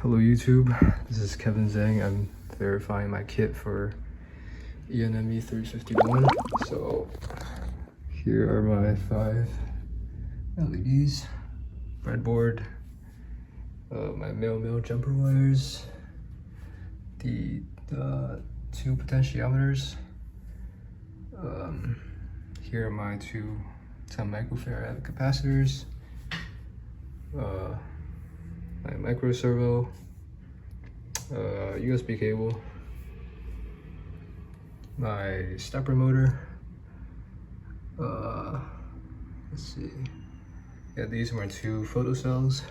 Hello YouTube, this is Kevin Zhang. I'm verifying my kit for ENME351. So here are my 5 LEDs, breadboard, my male jumper wires, the 2 potentiometers. Here are my 2 10 microfarad capacitors. My micro servo, USB cable, my stepper motor. Let's see. Yeah, these are my 2 photocells.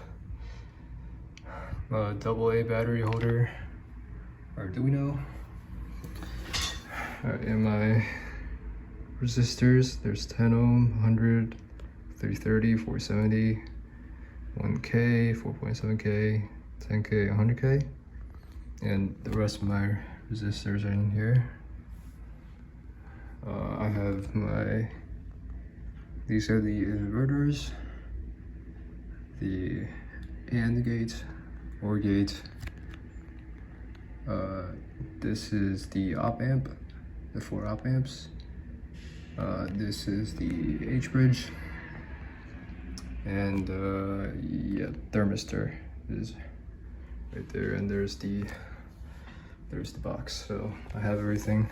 AA battery holder, Arduino. And my resistors. There's 10 ohm, 100, 330, 470. 1K, 4.7K, 10K, 100K, and the rest of my resistors are in here. I have these are the inverters, the AND gate, OR gate. This is the op amp, the 4 op amps. This is the H bridge. And yeah, thermistor is right there, and there's the box. So I have everything.